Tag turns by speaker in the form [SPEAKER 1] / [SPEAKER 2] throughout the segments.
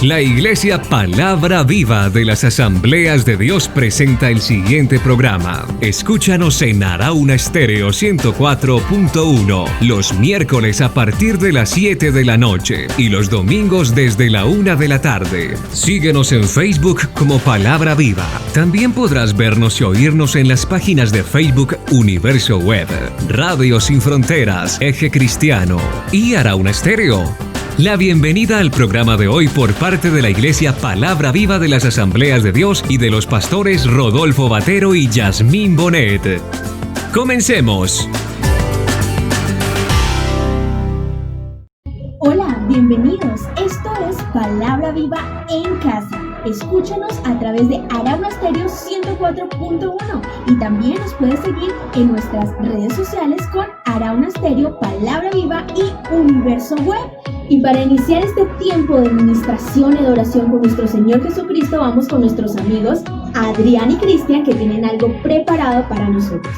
[SPEAKER 1] La Iglesia Palabra Viva de las Asambleas de Dios presenta el siguiente programa. Escúchanos en Arauna Estéreo 104.1 los miércoles a partir de las 7 de la noche y los domingos desde la 1 de la tarde. Síguenos en Facebook como Palabra Viva. También podrás vernos y oírnos en las páginas de Facebook Universo Web, Radio Sin Fronteras, Eje Cristiano y Arauna Estéreo. La bienvenida al programa de hoy por parte de la Iglesia Palabra Viva de las Asambleas de Dios y de los pastores Rodolfo Batero y Yasmín Bonet. ¡Comencemos!
[SPEAKER 2] Hola, bienvenidos. Esto es Palabra Viva en Casa. Escúchanos a través de Arauna Estéreo 104.1 y también nos puedes seguir en nuestras redes sociales con Arauna Estéreo, Palabra Viva y Universo Web. Y para iniciar este tiempo de administración y de oración con nuestro Señor Jesucristo, vamos con nuestros amigos Adrián y Cristian, que tienen algo preparado para nosotros.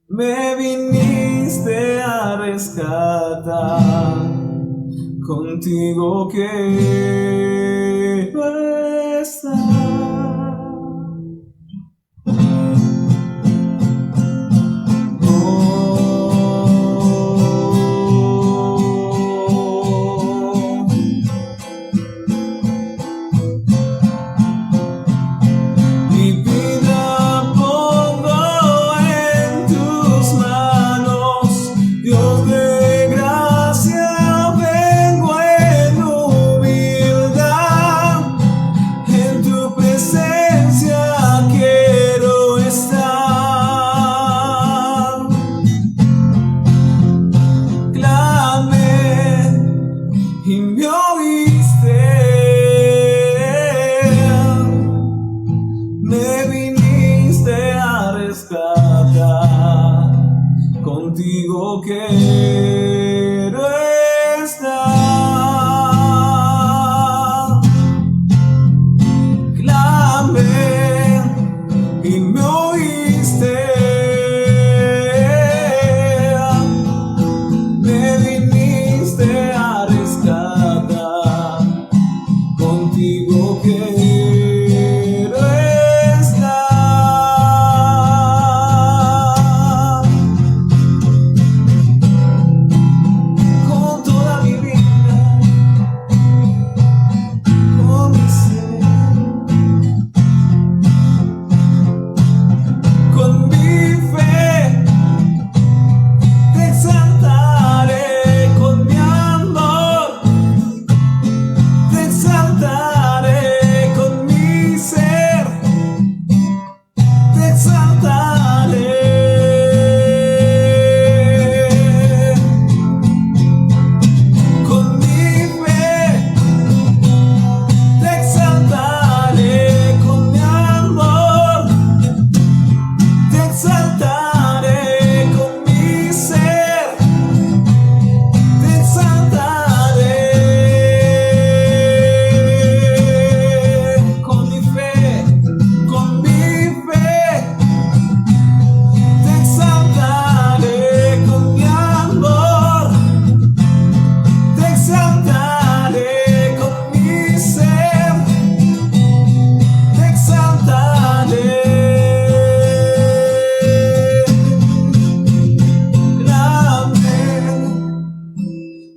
[SPEAKER 3] Me viniste a rescatar, contigo quiero estar.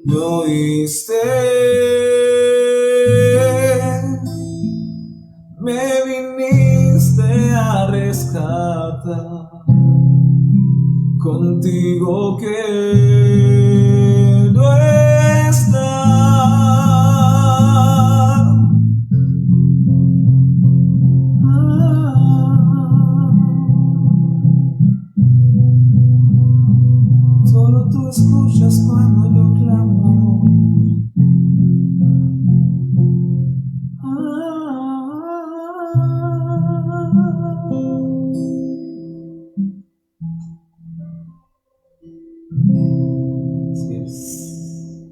[SPEAKER 3] me oíste, me viniste a rescatar, contigo quiero estar. Solo tú escuchas cuando yo clamo. Así es.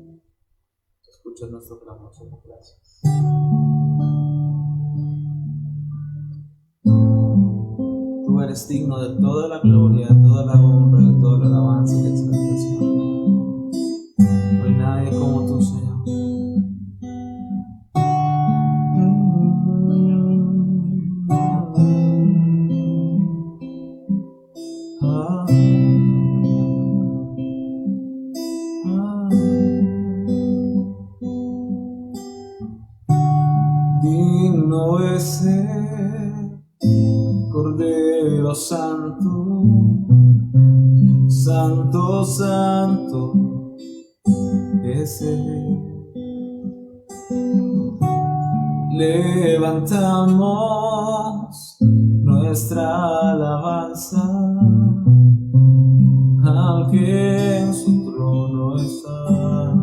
[SPEAKER 3] Escucha nuestro clamor, Señor, gracias. Tú eres digno de toda la gloria, de toda la honra, de toda la alabanza y la exaltación. No hay nadie como tú, Señor. Digno es el Cordero Santo, Santo, Santo es Él. Levantamos nuestra alabanza al que en su trono está.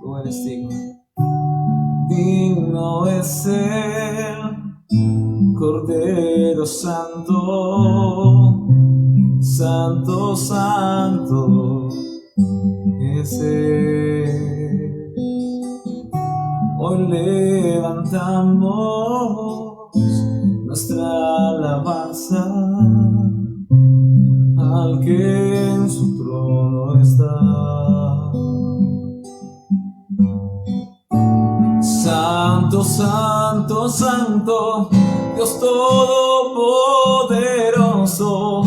[SPEAKER 3] Tú eres digno. Digno es el Cordero Santo, Santo, Santo es Él. Hoy levantamos nuestra alabanza al que en su trono está. Santo, Santo, Santo, Dios Todopoderoso,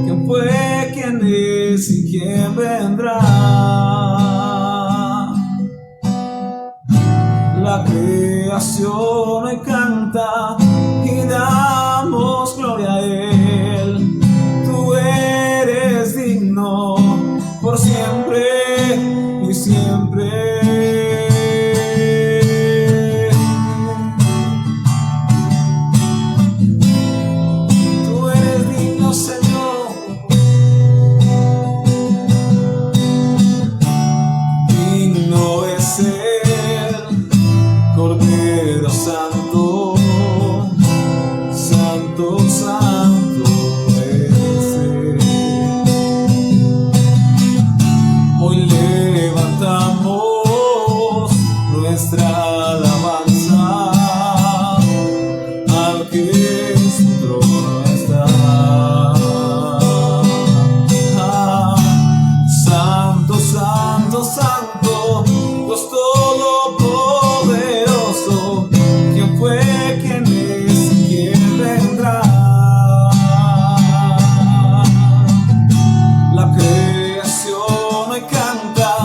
[SPEAKER 3] ¿quién fue, quién es y quién vendrá? La creación hoy canta y damos gloria a Él. Tú eres digno por siempre y siempre. La creación me canta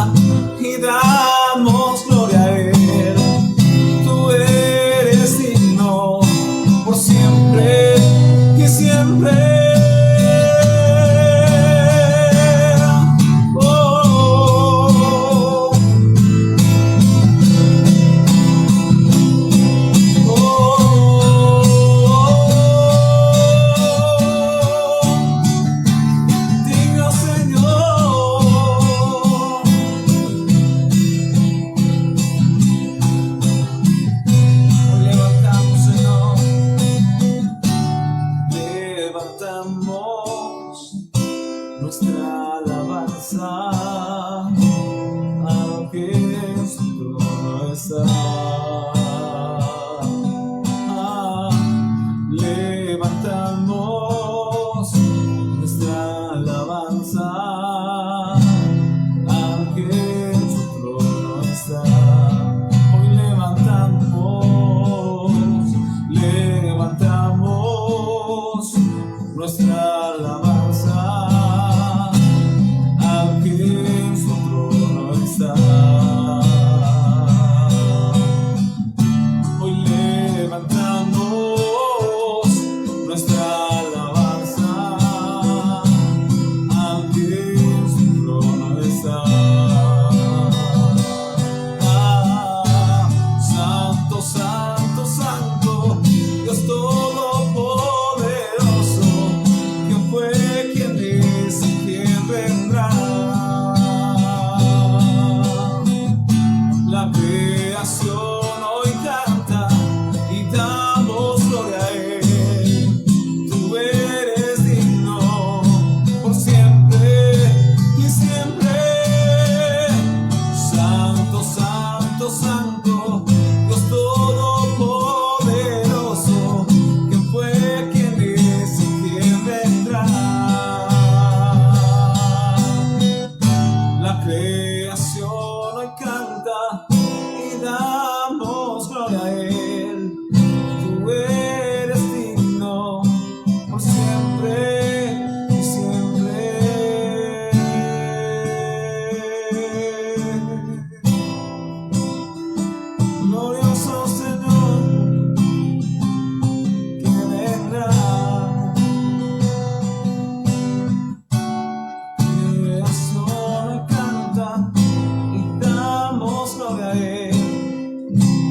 [SPEAKER 3] está. Santo, santo, santo, Dios todopoderoso, ¿quién fue, quién es y quién vendrá? La creación hoy canta y damos gloria a Él. Tú eres digno por siempre y siempre. Santo, santo, santo, Dios todopoderoso, ¿quién fue, quién es y quién vendrá? La creación hoy canta y damos gloria a Él. Tú eres digno por siempre y siempre. Glorioso Señor, que vendrá. Creación canta y damos gloria a Él.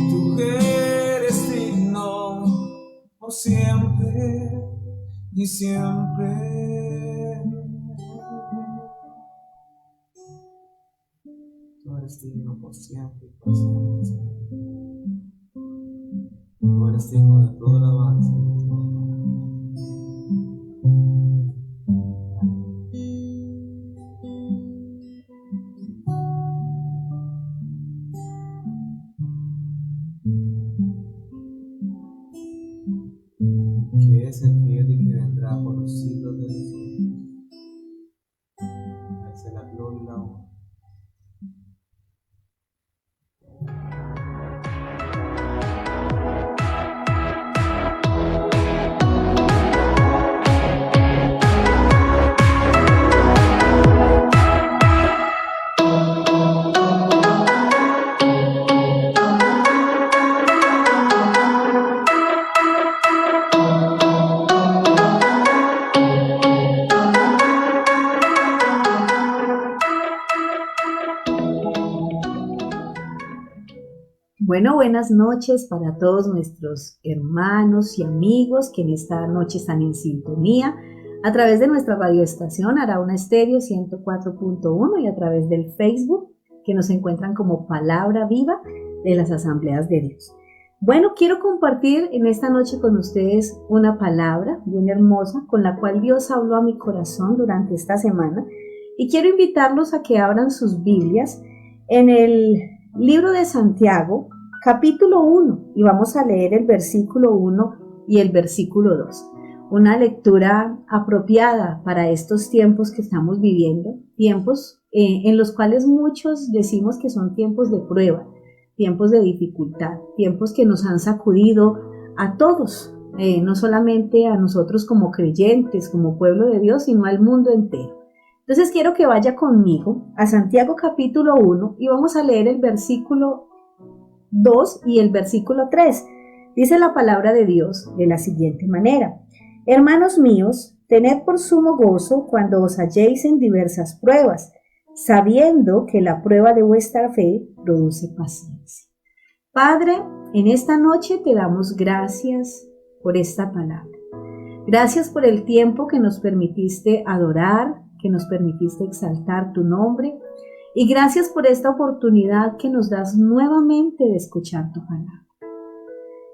[SPEAKER 3] Tú eres digno por siempre y siempre. Tú eres digno por siempre y por siempre, Señor. Tú eres digno de toda alabanza y de todo honor. Que es el que viene y que vendrá por los siglos de los siglos. A Él sea la gloria y la honra.
[SPEAKER 4] Bueno, buenas noches para todos nuestros hermanos y amigos que en esta noche están en sintonía a través de nuestra radioestación Arauna Estéreo 104.1 y a través del Facebook que nos encuentran como Palabra Viva de las Asambleas de Dios. Bueno, quiero compartir en esta noche con ustedes una palabra bien hermosa con la cual Dios habló a mi corazón durante esta semana y quiero invitarlos a que abran sus Biblias en el libro de Santiago, capítulo 1, y vamos a leer el versículo 1 y el versículo 2. Una lectura apropiada para estos tiempos que estamos viviendo, tiempos en los cuales muchos decimos que son tiempos de prueba, tiempos de dificultad, tiempos que nos han sacudido a todos, no solamente a nosotros como creyentes, como pueblo de Dios, sino al mundo entero. Entonces quiero que vaya conmigo a Santiago capítulo 1 y vamos a leer el versículo 2 y el versículo 3. Dice la palabra de Dios de la siguiente manera: Hermanos míos, tened por sumo gozo cuando os halléis en diversas pruebas, sabiendo que la prueba de vuestra fe produce paciencia. Padre, en esta noche te damos gracias por esta palabra. Gracias por el tiempo que nos permitiste adorar, que nos permitiste exaltar tu nombre, y gracias por esta oportunidad que nos das nuevamente de escuchar tu palabra.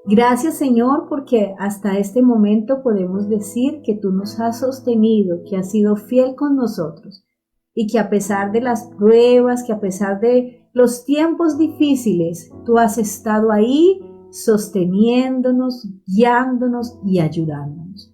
[SPEAKER 4] Gracias, Señor, porque hasta este momento podemos decir que tú nos has sostenido, que has sido fiel con nosotros y que a pesar de las pruebas, que a pesar de los tiempos difíciles, tú has estado ahí sosteniéndonos, guiándonos y ayudándonos.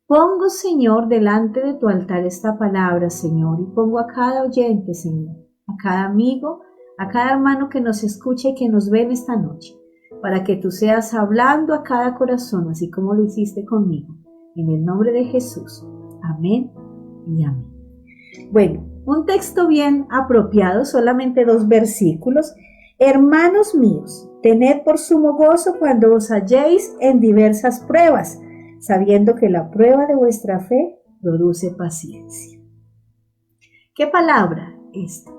[SPEAKER 4] Pongo, Señor, delante de tu altar esta palabra, Señor, y pongo a cada oyente, Señor, a cada amigo, a cada hermano que nos escucha y que nos ve en esta noche, para que tú seas hablando a cada corazón, así como lo hiciste conmigo. En el nombre de Jesús. Amén y amén. Bueno, un texto bien apropiado, solamente 2 versículos. Hermanos míos, tened por sumo gozo cuando os halléis en diversas pruebas, sabiendo que la prueba de vuestra fe produce paciencia. ¿Qué palabra? esto.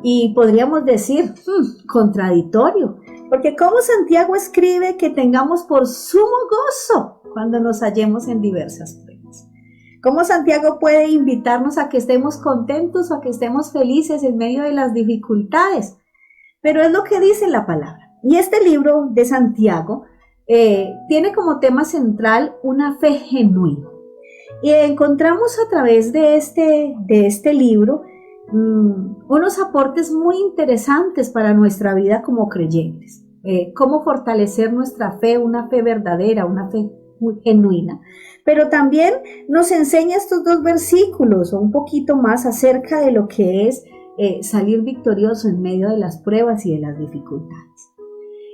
[SPEAKER 4] Y podríamos decir, contradictorio, porque como Santiago escribe que tengamos por sumo gozo cuando nos hallemos en diversas pruebas. ¿Cómo Santiago puede invitarnos a que estemos contentos o a que estemos felices en medio de las dificultades? Pero es lo que dice la palabra. Y este libro de Santiago tiene como tema central una fe genuina. Y encontramos a través de este libro unos aportes muy interesantes para nuestra vida como creyentes. Cómo fortalecer nuestra fe, una fe verdadera, una fe muy genuina. Pero también nos enseña estos 2 versículos o un poquito más acerca de lo que es salir victorioso en medio de las pruebas y de las dificultades.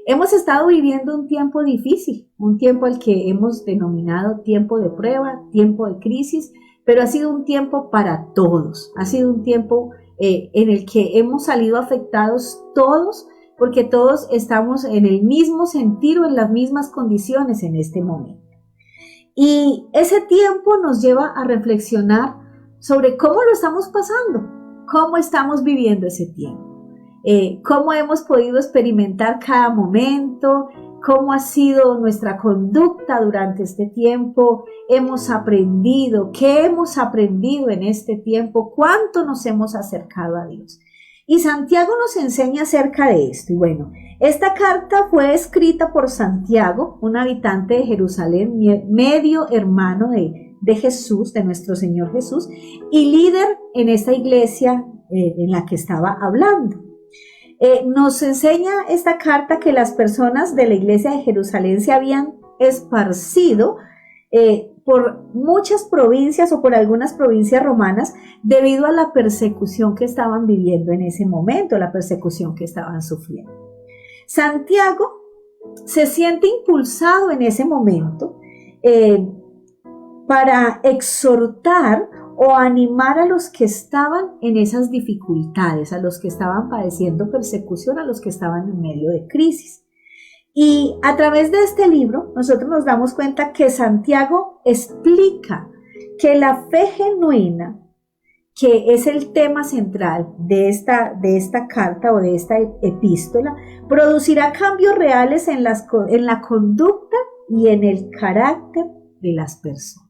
[SPEAKER 4] Hemos estado viviendo un tiempo difícil, un tiempo al que hemos denominado tiempo de prueba, tiempo de crisis, pero ha sido un tiempo para todos, ha sido un tiempo en el que hemos salido afectados todos, porque todos estamos en el mismo sentir o en las mismas condiciones en este momento. Y ese tiempo nos lleva a reflexionar sobre cómo lo estamos pasando, cómo estamos viviendo ese tiempo. Cómo hemos podido experimentar cada momento, cómo ha sido nuestra conducta durante este tiempo, hemos aprendido, qué hemos aprendido en este tiempo, cuánto nos hemos acercado a Dios. Y Santiago nos enseña acerca de esto. Y bueno, esta carta fue escrita por Santiago, un habitante de Jerusalén, medio hermano de Jesús, de nuestro Señor Jesús, y líder en esta iglesia en la que estaba hablando. Nos enseña esta carta que las personas de la iglesia de Jerusalén se habían esparcido por muchas provincias o por algunas provincias romanas debido a la persecución que estaban viviendo en ese momento, la persecución que estaban sufriendo. Santiago se siente impulsado en ese momento para exhortar o animar a los que estaban en esas dificultades, a los que estaban padeciendo persecución, a los que estaban en medio de crisis. Y a través de este libro nosotros nos damos cuenta que Santiago explica que la fe genuina, que es el tema central de esta carta o de esta epístola, producirá cambios reales en la conducta y en el carácter de las personas.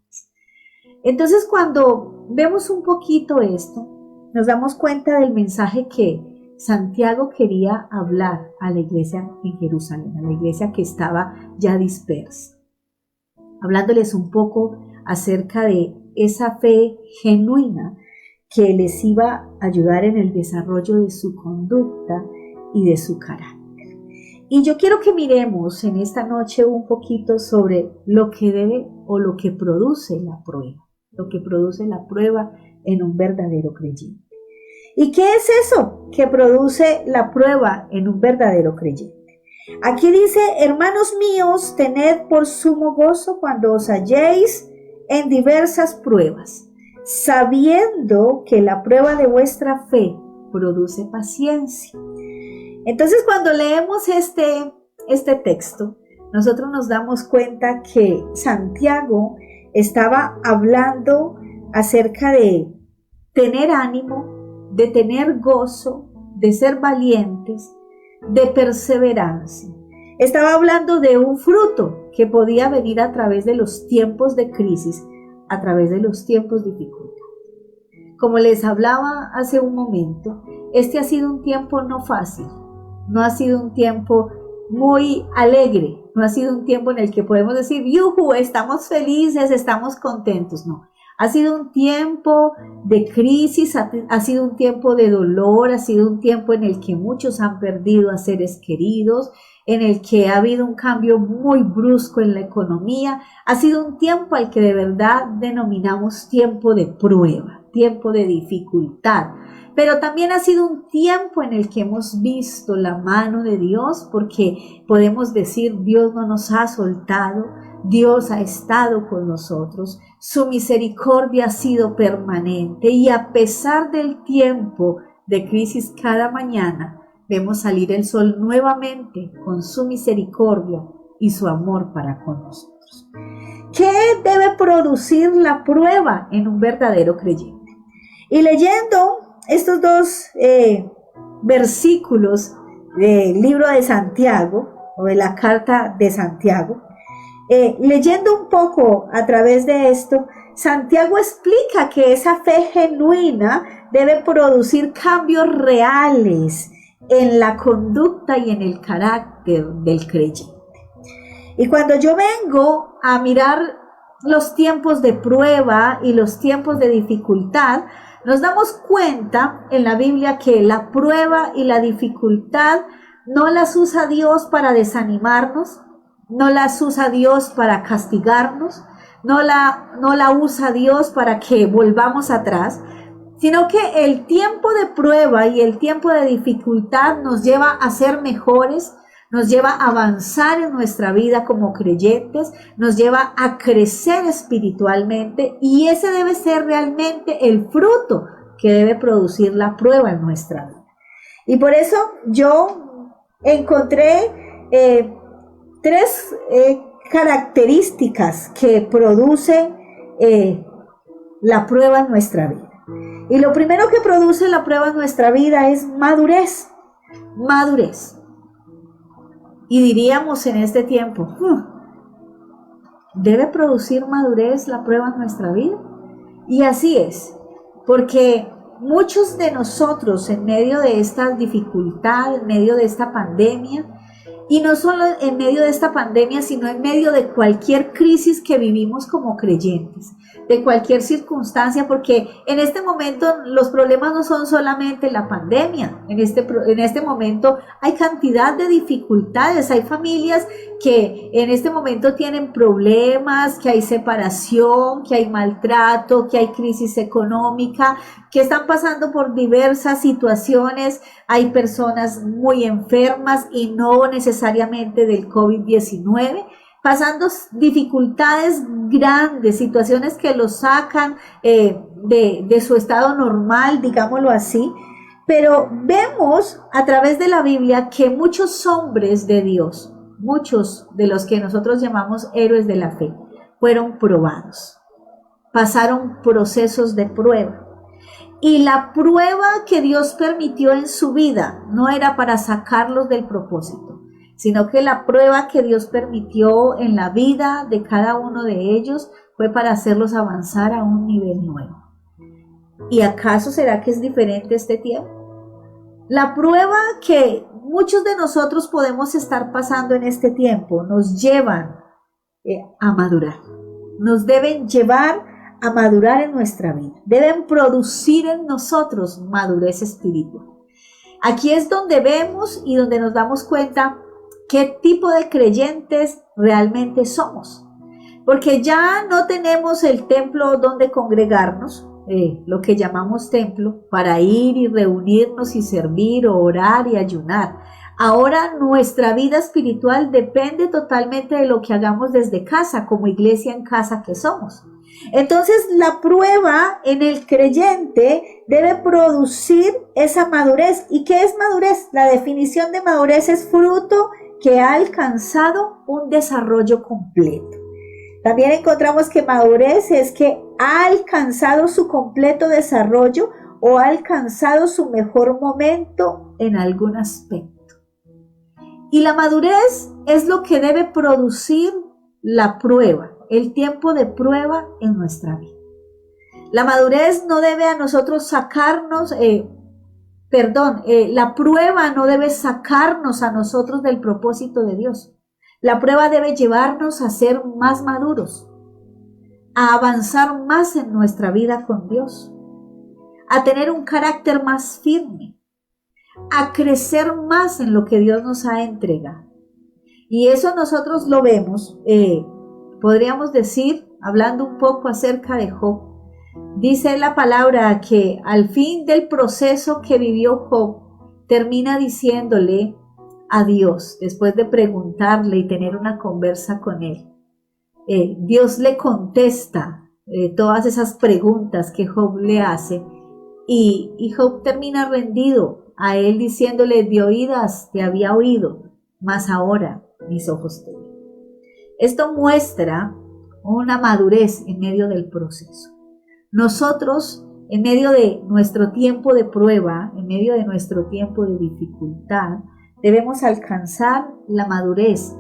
[SPEAKER 4] Entonces, cuando vemos un poquito esto, nos damos cuenta del mensaje que Santiago quería hablar a la iglesia en Jerusalén, a la iglesia que estaba ya dispersa, hablándoles un poco acerca de esa fe genuina que les iba a ayudar en el desarrollo de su conducta y de su carácter. Y yo quiero que miremos en esta noche un poquito sobre lo que debe o lo que produce la prueba en un verdadero creyente. ¿Y qué es eso que produce la prueba en un verdadero creyente? Aquí dice: hermanos míos, tened por sumo gozo cuando os halléis en diversas pruebas, sabiendo que la prueba de vuestra fe produce paciencia. Entonces, cuando leemos este texto, nosotros nos damos cuenta que Santiago estaba hablando acerca de tener ánimo, de tener gozo, de ser valientes, de perseverancia. Estaba hablando de un fruto que podía venir a través de los tiempos de crisis, a través de los tiempos difíciles. Como les hablaba hace un momento, este ha sido un tiempo no fácil, no ha sido un tiempo muy alegre, no ha sido un tiempo en el que podemos decir, ¡yujú!, estamos felices, estamos contentos. No, ha sido un tiempo de crisis, ha sido un tiempo de dolor, ha sido un tiempo en el que muchos han perdido a seres queridos, en el que ha habido un cambio muy brusco en la economía. Ha sido un tiempo al que de verdad denominamos tiempo de prueba, tiempo de dificultad. Pero también ha sido un tiempo en el que hemos visto la mano de Dios, porque podemos decir, Dios no nos ha soltado, Dios ha estado con nosotros, su misericordia ha sido permanente, y a pesar del tiempo de crisis, cada mañana vemos salir el sol nuevamente con su misericordia y su amor para con nosotros. ¿Qué debe producir la prueba en un verdadero creyente? Y leyendo estos dos versículos del libro de Santiago, o de la carta de Santiago, leyendo un poco a través de esto, Santiago explica que esa fe genuina debe producir cambios reales en la conducta y en el carácter del creyente. Y cuando yo vengo a mirar los tiempos de prueba y los tiempos de dificultad, nos damos cuenta en la Biblia que la prueba y la dificultad no las usa Dios para desanimarnos, no las usa Dios para castigarnos, no la usa Dios para que volvamos atrás, sino que el tiempo de prueba y el tiempo de dificultad nos lleva a ser mejores, nos lleva a avanzar en nuestra vida como creyentes, nos lleva a crecer espiritualmente, y ese debe ser realmente el fruto que debe producir la prueba en nuestra vida. Y por eso yo encontré tres características que producen la prueba en nuestra vida. Y lo primero que produce la prueba en nuestra vida es madurez. Madurez. Y diríamos en este tiempo, ¿debe producir madurez la prueba en nuestra vida? Y así es, porque muchos de nosotros en medio de esta dificultad, en medio de esta pandemia, y no solo en medio de esta pandemia, sino en medio de cualquier crisis que vivimos como creyentes, de cualquier circunstancia, porque en este momento los problemas no son solamente la pandemia, en este momento hay cantidad de dificultades, hay familias que en este momento tienen problemas, que hay separación, que hay maltrato, que hay crisis económica, que están pasando por diversas situaciones, hay personas muy enfermas y no necesariamente del COVID-19, pasando dificultades grandes, situaciones que los sacan de su estado normal, digámoslo así. Pero vemos a través de la Biblia que muchos hombres de Dios, muchos de los que nosotros llamamos héroes de la fe, fueron probados, pasaron procesos de prueba. Y la prueba que Dios permitió en su vida no era para sacarlos del propósito, sino que la prueba que Dios permitió en la vida de cada uno de ellos fue para hacerlos avanzar a un nivel nuevo. ¿Y acaso será que es diferente este tiempo? La prueba que muchos de nosotros podemos estar pasando en este tiempo nos llevan a madurar, nos deben llevar a madurar en nuestra vida, deben producir en nosotros madurez espiritual. Aquí es donde vemos y donde nos damos cuenta qué tipo de creyentes realmente somos, porque ya no tenemos el templo donde congregarnos, lo que llamamos templo, para ir y reunirnos y servir, o orar y ayunar. Ahora nuestra vida espiritual depende totalmente de lo que hagamos desde casa, como iglesia en casa que somos. Entonces la prueba en el creyente debe producir esa madurez. ¿Y qué es madurez? La definición de madurez es fruto que ha alcanzado un desarrollo completo. También encontramos que madurez es que ha alcanzado su completo desarrollo o ha alcanzado su mejor momento en algún aspecto. Y la madurez es lo que debe producir la prueba, el tiempo de prueba en nuestra vida. La madurez no debe a nosotros sacarnos, la prueba no debe sacarnos a nosotros del propósito de Dios. La prueba debe llevarnos a ser más maduros, a avanzar más en nuestra vida con Dios, a tener un carácter más firme, a crecer más en lo que Dios nos ha entregado. Y eso nosotros lo vemos, podríamos decir, hablando un poco acerca de Job. Dice la palabra que al fin del proceso que vivió Job, termina diciéndole a Dios, después de preguntarle y tener una conversa con él. Dios le contesta todas esas preguntas que Job le hace, y Job termina rendido a él diciéndole: de oídas te había oído, mas ahora mis ojos te ven. Esto muestra una madurez en medio del proceso. Nosotros en medio de nuestro tiempo de prueba, en medio de nuestro tiempo de dificultad, debemos alcanzar la madurez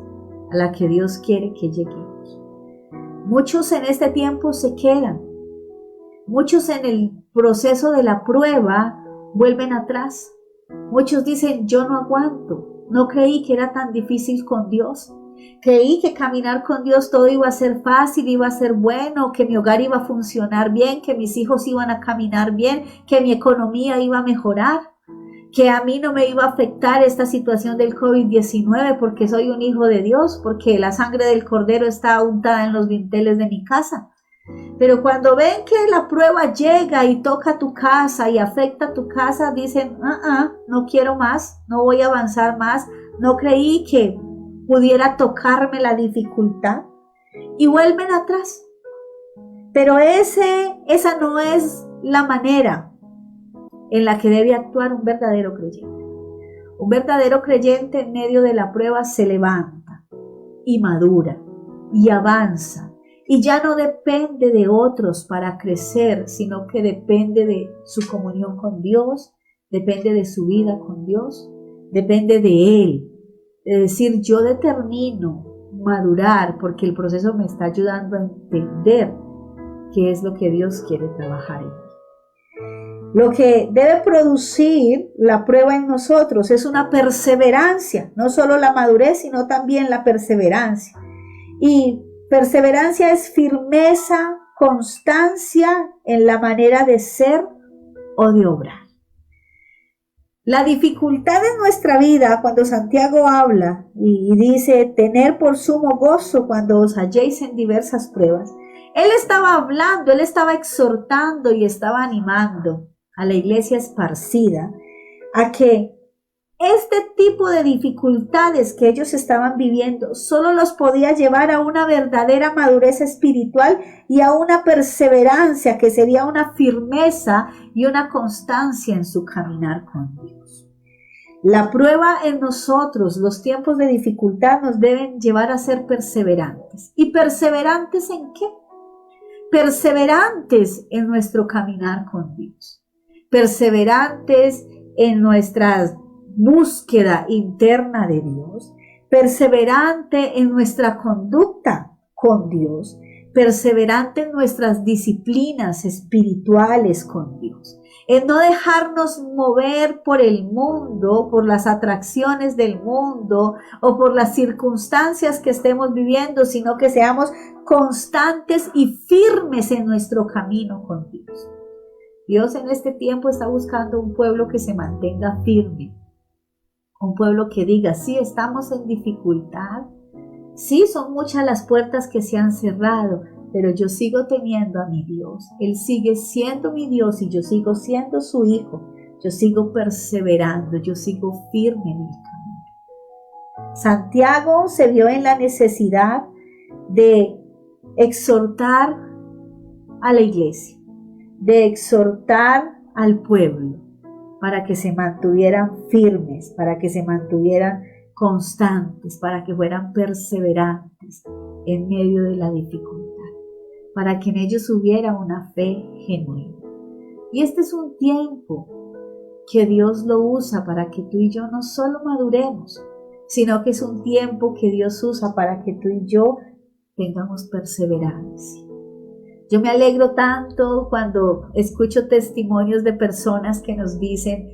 [SPEAKER 4] a la que Dios quiere que lleguemos. Muchos en este tiempo se quedan. Muchos en el proceso de la prueba vuelven atrás. Muchos dicen, yo no aguanto. No creí que era tan difícil con Dios. Creí que caminar con Dios todo iba a ser fácil, iba a ser bueno, que mi hogar iba a funcionar bien, que mis hijos iban a caminar bien, que mi economía iba a mejorar, que a mí no me iba a afectar esta situación del COVID-19 porque soy un hijo de Dios, porque la sangre del Cordero está untada en los dinteles de mi casa. Pero cuando ven que la prueba llega y toca tu casa y afecta tu casa, dicen, no quiero más, no voy a avanzar más, no creí que pudiera tocarme la dificultad, y vuelven atrás. Pero esa no es la manera en la que debe actuar un verdadero creyente. Un verdadero creyente en medio de la prueba se levanta y madura y avanza, y ya no depende de otros para crecer, sino que depende de su comunión con Dios, depende de su vida con Dios, depende de Él. Es decir, yo determino madurar porque el proceso me está ayudando a entender qué es lo que Dios quiere trabajar en mí. Lo que debe producir la prueba en nosotros es una perseverancia, no solo la madurez, sino también la perseverancia. Y perseverancia es firmeza, constancia en la manera de ser o de obrar. La dificultad en nuestra vida, cuando Santiago habla y dice tener por sumo gozo cuando os halléis en diversas pruebas, él estaba hablando, él estaba exhortando y estaba animando a la iglesia esparcida a que este tipo de dificultades que ellos estaban viviendo solo los podía llevar a una verdadera madurez espiritual y a una perseverancia que sería una firmeza y una constancia en su caminar con Dios. La prueba en nosotros, los tiempos de dificultad nos deben llevar a ser perseverantes. ¿Y perseverantes en qué? Perseverantes en nuestro caminar con Dios. Perseverantes en nuestra búsqueda interna de Dios, perseverante en nuestra conducta con Dios, perseverante en nuestras disciplinas espirituales con Dios, en no dejarnos mover por el mundo, por las atracciones del mundo o por las circunstancias que estemos viviendo, sino que seamos constantes y firmes en nuestro camino con Dios. Dios en este tiempo está buscando un pueblo que se mantenga firme, un pueblo que diga, sí, estamos en dificultad, sí, son muchas las puertas que se han cerrado, pero yo sigo teniendo a mi Dios, Él sigue siendo mi Dios y yo sigo siendo su hijo, yo sigo perseverando, yo sigo firme en el camino. Santiago se vio en la necesidad de exhortar a la iglesia, de exhortar al pueblo para que se mantuvieran firmes, para que se mantuvieran constantes, para que fueran perseverantes en medio de la dificultad, para que en ellos hubiera una fe genuina. Y este es un tiempo que Dios lo usa para que tú y yo no solo maduremos, sino que es un tiempo que Dios usa para que tú y yo tengamos perseverancia. Yo me alegro tanto cuando escucho testimonios de personas que nos dicen,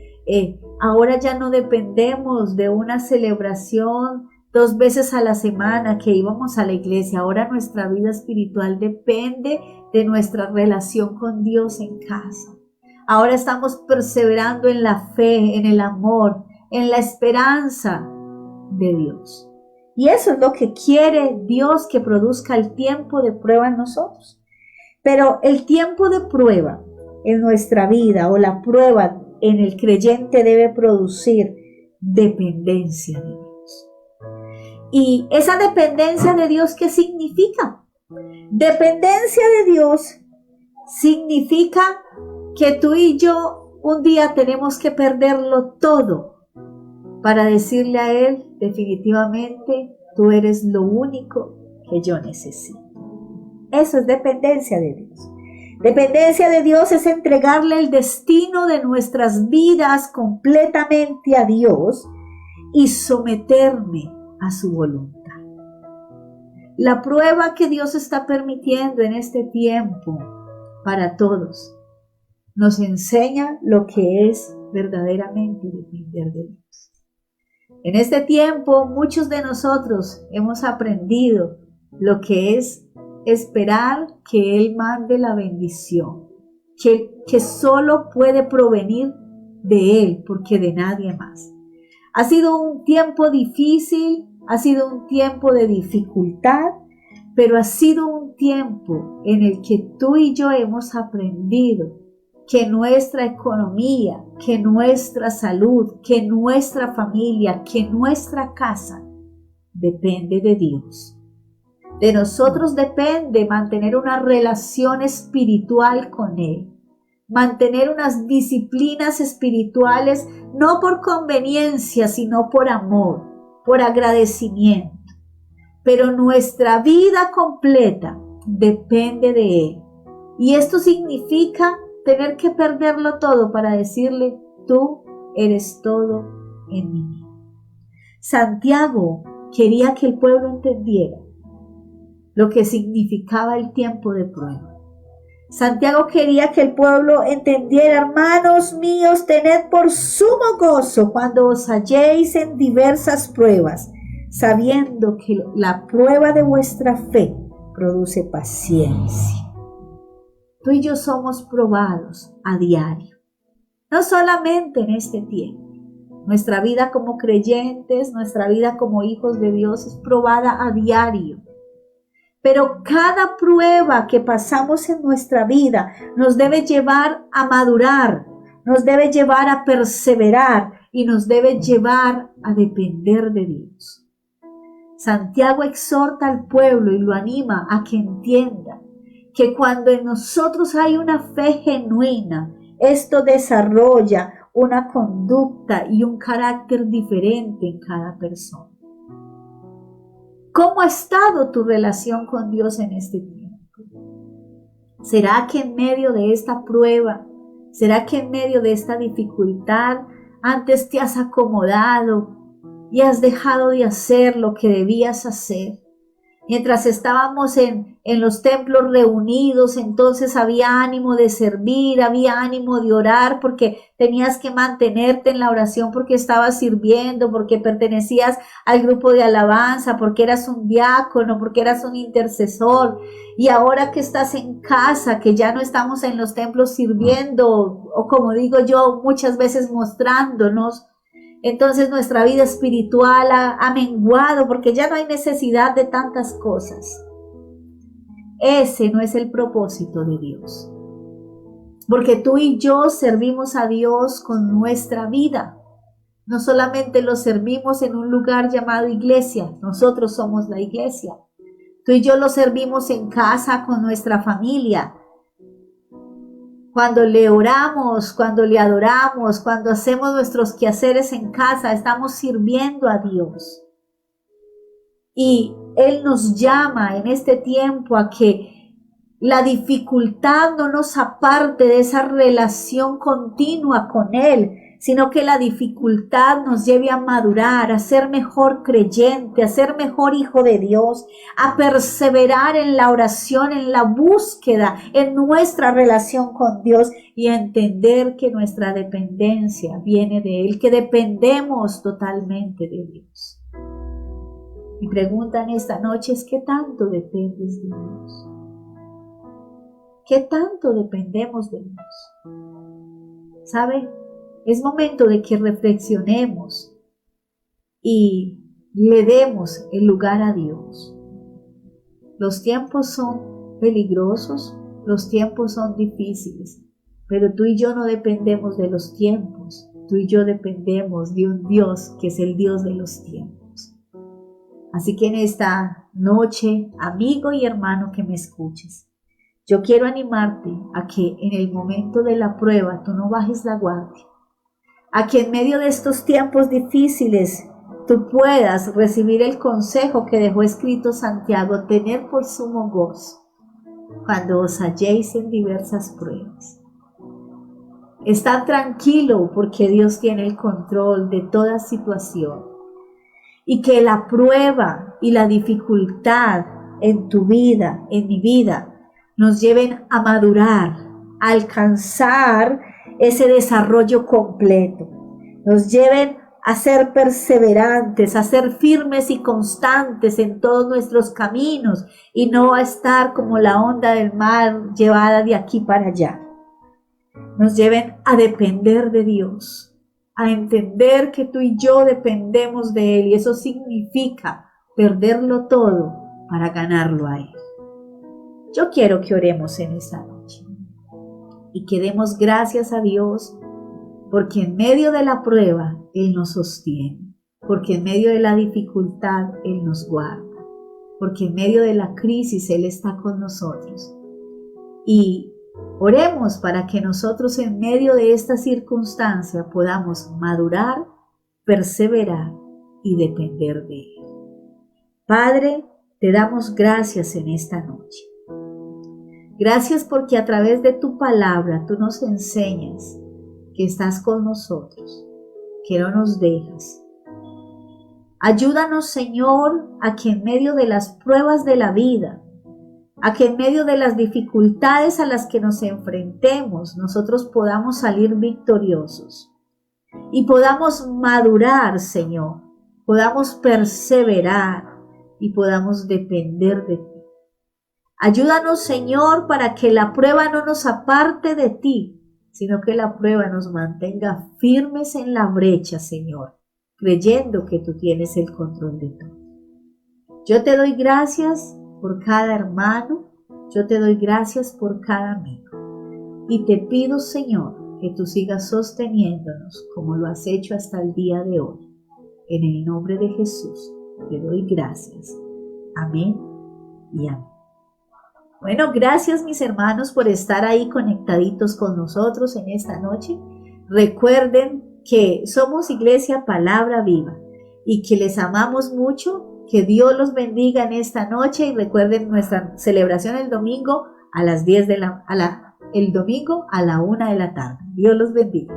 [SPEAKER 4] ahora ya no dependemos de una celebración 2 veces a la semana que íbamos a la iglesia, ahora nuestra vida espiritual depende de nuestra relación con Dios en casa. Ahora estamos perseverando en la fe, en el amor, en la esperanza de Dios. Y eso es lo que quiere Dios, que produzca el tiempo de prueba en nosotros. Pero el tiempo de prueba en nuestra vida o la prueba en el creyente debe producir dependencia de Dios. ¿Y esa dependencia de Dios qué significa? Dependencia de Dios significa que tú y yo un día tenemos que perderlo todo para decirle a Él, definitivamente, tú eres lo único que yo necesito. Eso es dependencia de Dios. Dependencia de Dios es entregarle el destino de nuestras vidas completamente a Dios y someterme a su voluntad. La prueba que Dios está permitiendo en este tiempo para todos nos enseña lo que es verdaderamente depender de Dios. En este tiempo muchos de nosotros hemos aprendido lo que es esperar que Él mande la bendición, que solo puede provenir de Él, porque de nadie más. Ha sido un tiempo difícil, ha sido un tiempo de dificultad, pero ha sido un tiempo en el que tú y yo hemos aprendido que nuestra economía, que nuestra salud, que nuestra familia, que nuestra casa depende de Dios. De nosotros depende mantener una relación espiritual con Él, mantener unas disciplinas espirituales, no por conveniencia, sino por amor, por agradecimiento. Pero nuestra vida completa depende de Él. Y esto significa tener que perderlo todo para decirle, tú eres todo en mí. Santiago quería que el pueblo entendiera lo que significaba el tiempo de prueba. Santiago quería que el pueblo entendiera, hermanos míos, tened por sumo gozo cuando os halléis en diversas pruebas, sabiendo que la prueba de vuestra fe produce paciencia. Tú y yo somos probados a diario, no solamente en este tiempo. Nuestra vida como creyentes, nuestra vida como hijos de Dios es probada a diario. Pero cada prueba que pasamos en nuestra vida nos debe llevar a madurar, nos debe llevar a perseverar y nos debe llevar a depender de Dios. Santiago exhorta al pueblo y lo anima a que entienda que cuando en nosotros hay una fe genuina, esto desarrolla una conducta y un carácter diferente en cada persona. ¿Cómo ha estado tu relación con Dios en este tiempo? ¿Será que en medio de esta prueba, será que en medio de esta dificultad, antes te has acomodado y has dejado de hacer lo que debías hacer? Mientras estábamos en los templos reunidos, entonces había ánimo de servir, había ánimo de orar, porque tenías que mantenerte en la oración, porque estabas sirviendo, porque pertenecías al grupo de alabanza, porque eras un diácono, porque eras un intercesor. Y ahora que estás en casa, que ya no estamos en los templos sirviendo, o como digo yo, muchas veces mostrándonos, entonces nuestra vida espiritual ha menguado porque ya no hay necesidad de tantas cosas. Ese no es el propósito de Dios. Porque tú y yo servimos a Dios con nuestra vida. No solamente lo servimos en un lugar llamado iglesia, nosotros somos la iglesia. Tú y yo lo servimos en casa con nuestra familia. Cuando le oramos, cuando le adoramos, cuando hacemos nuestros quehaceres en casa, estamos sirviendo a Dios. Y Él nos llama en este tiempo a que la dificultad no nos aparte de esa relación continua con Él, sino que la dificultad nos lleve a madurar, a ser mejor creyente, a ser mejor hijo de Dios, a perseverar en la oración, en la búsqueda, en nuestra relación con Dios y a entender que nuestra dependencia viene de Él, que dependemos totalmente de Dios. Mi pregunta en esta noche es: ¿qué tanto dependes de Dios? ¿Qué tanto dependemos de Dios? ¿Sabe? Es momento de que reflexionemos y le demos el lugar a Dios. Los tiempos son peligrosos, los tiempos son difíciles, pero tú y yo no dependemos de los tiempos, tú y yo dependemos de un Dios que es el Dios de los tiempos. Así que en esta noche, amigo y hermano que me escuches, yo quiero animarte a que en el momento de la prueba tú no bajes la guardia, a que en medio de estos tiempos difíciles tú puedas recibir el consejo que dejó escrito Santiago, tener por sumo gozo cuando os halléis en diversas pruebas. Estad tranquilo porque Dios tiene el control de toda situación y que la prueba y la dificultad en tu vida, en mi vida, nos lleven a madurar, a alcanzar ese desarrollo completo, nos lleven a ser perseverantes, a ser firmes y constantes en todos nuestros caminos y no a estar como la onda del mar llevada de aquí para allá. Nos lleven a depender de Dios, a entender que tú y yo dependemos de Él y eso significa perderlo todo para ganarlo a Él. Yo quiero que oremos en esta noche y que demos gracias a Dios porque en medio de la prueba Él nos sostiene, porque en medio de la dificultad Él nos guarda, porque en medio de la crisis Él está con nosotros. Y oremos para que nosotros en medio de esta circunstancia podamos madurar, perseverar y depender de Él. Padre, te damos gracias en esta noche. Gracias porque a través de tu palabra tú nos enseñas que estás con nosotros, que no nos dejas. Ayúdanos, Señor, a que en medio de las pruebas de la vida, a que en medio de las dificultades a las que nos enfrentemos, nosotros podamos salir victoriosos y podamos madurar, Señor, podamos perseverar y podamos depender de ti. Ayúdanos, Señor, para que la prueba no nos aparte de ti, sino que la prueba nos mantenga firmes en la brecha, Señor, creyendo que tú tienes el control de todo. Yo te doy gracias por cada hermano, yo te doy gracias por cada amigo. Y te pido, Señor, que tú sigas sosteniéndonos como lo has hecho hasta el día de hoy. En el nombre de Jesús te doy gracias. Amén y amén. Bueno, gracias mis hermanos por estar ahí conectaditos con nosotros en esta noche. Recuerden que somos Iglesia Palabra Viva y que les amamos mucho. Que Dios los bendiga en esta noche y recuerden nuestra celebración el domingo a las 10 el domingo a la 1 de la tarde. Dios los bendiga.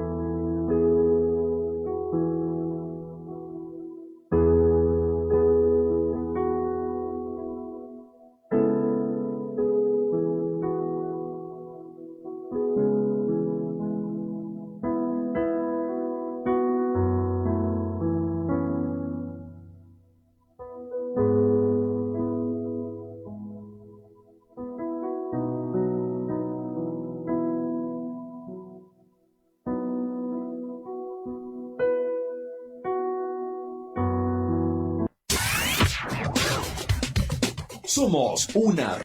[SPEAKER 5] Somos una